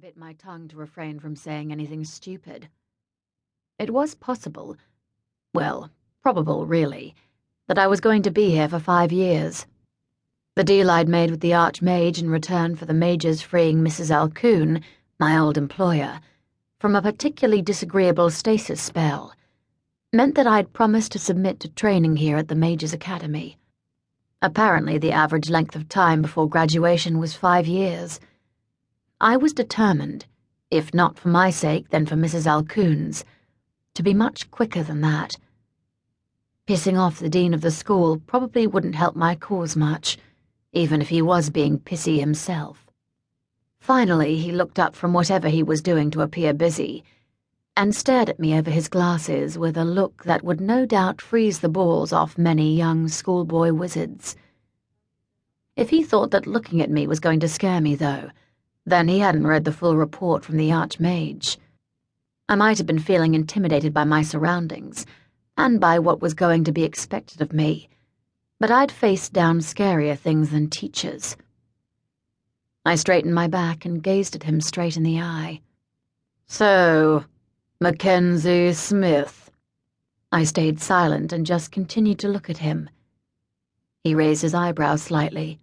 bit my tongue to refrain from saying anything stupid. It was possible, well, probable really, that I was going to be here for 5 years. The deal I'd made with the Archmage in return for the Mage's freeing Mrs. Alcoon, my old employer, from a particularly disagreeable stasis spell, meant that I'd promised to submit to training here at the Mage's Academy. Apparently the average length of time before graduation was 5 years. I was determined, if not for my sake then for Mrs. Alcoon's, to be much quicker than that. Pissing off the dean of the school probably wouldn't help my cause much, even if he was being pissy himself. Finally, he looked up from whatever he was doing to appear busy, and stared at me over his glasses with a look that would no doubt freeze the balls off many young schoolboy wizards. If he thought that looking at me was going to scare me, though, then he hadn't read the full report from the Archmage. I might have been feeling intimidated by my surroundings, and by what was going to be expected of me, but I'd faced down scarier things than teachers. I straightened my back and gazed at him straight in the eye. "So, Mackenzie Smith." I stayed silent and just continued to look at him. He raised his eyebrows slightly.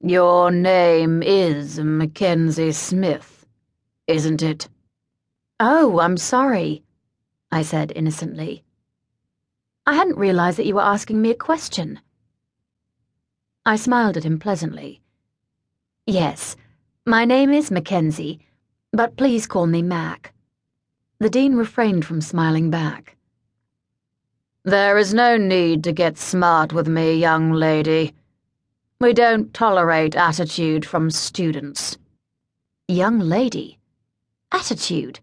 "Your name is Mackenzie Smith, isn't it?" "Oh, I'm sorry," I said innocently. "I hadn't realized that you were asking me a question." I smiled at him pleasantly. "Yes, my name is Mackenzie, but please call me Mack." The dean refrained from smiling back. "There is no need to get smart with me, young lady. We don't tolerate attitude from students." Young lady? Attitude?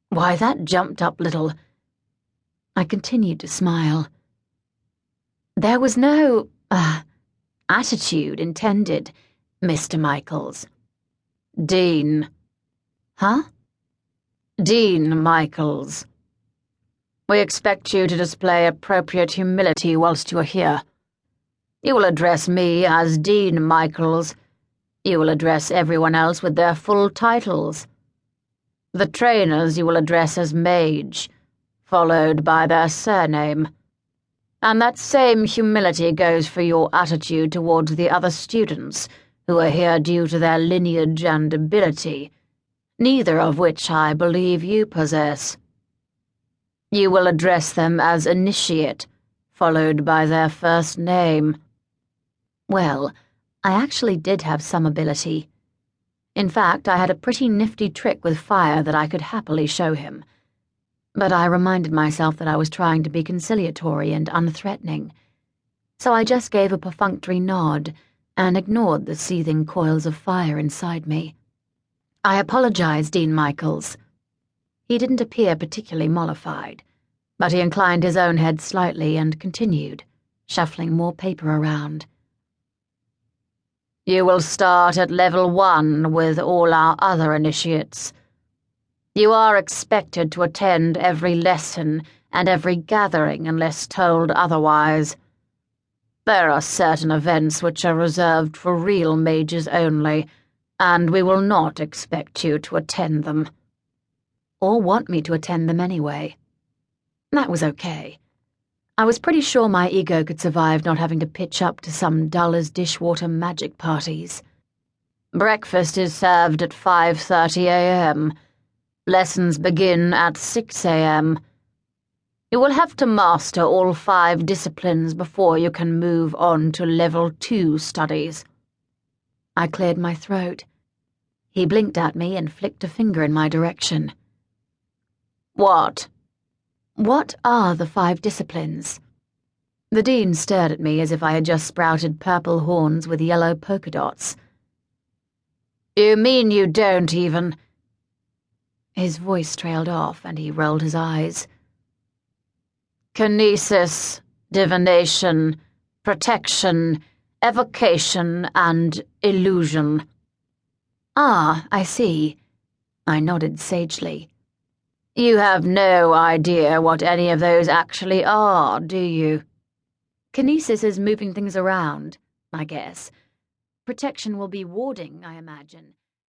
Why, that jumped up little. I continued to smile. "There was no, attitude intended, Mr. Michaels." "Dean." "Huh?" "Dean Michaels. We expect you to display appropriate humility whilst you are here. You will address me as Dean Michaels. You will address everyone else with their full titles. The trainers you will address as Mage, followed by their surname. And that same humility goes for your attitude towards the other students who are here due to their lineage and ability, neither of which I believe you possess. You will address them as Initiate, followed by their first name." Well, I actually did have some ability. In fact, I had a pretty nifty trick with fire that I could happily show him. But I reminded myself that I was trying to be conciliatory and unthreatening, so I just gave a perfunctory nod and ignored the seething coils of fire inside me. "I apologize, Dean Michaels." He didn't appear particularly mollified, but he inclined his own head slightly and continued, shuffling more paper around. "You will start at level 1 with all our other initiates. You are expected to attend every lesson and every gathering unless told otherwise. There are certain events which are reserved for real mages only, and we will not expect you to attend them." Or want me to attend them anyway. That was okay. I was pretty sure my ego could survive not having to pitch up to some dull-as-dishwater magic parties. "Breakfast is served at 5:30 a.m. Lessons begin at 6 a.m. You will have to master all 5 disciplines before you can move on to level 2 studies." I cleared my throat. He blinked at me and flicked a finger in my direction. "What?" "What are the 5 disciplines?" The dean stared at me as if I had just sprouted purple horns with yellow polka dots. "You mean you don't even—" His voice trailed off and he rolled his eyes. "Kinesis, divination, protection, evocation, and illusion." "Ah, I see." I nodded sagely. "You have no idea what any of those actually are, do you?" "Kinesis is moving things around, I guess. Protection will be warding, I imagine.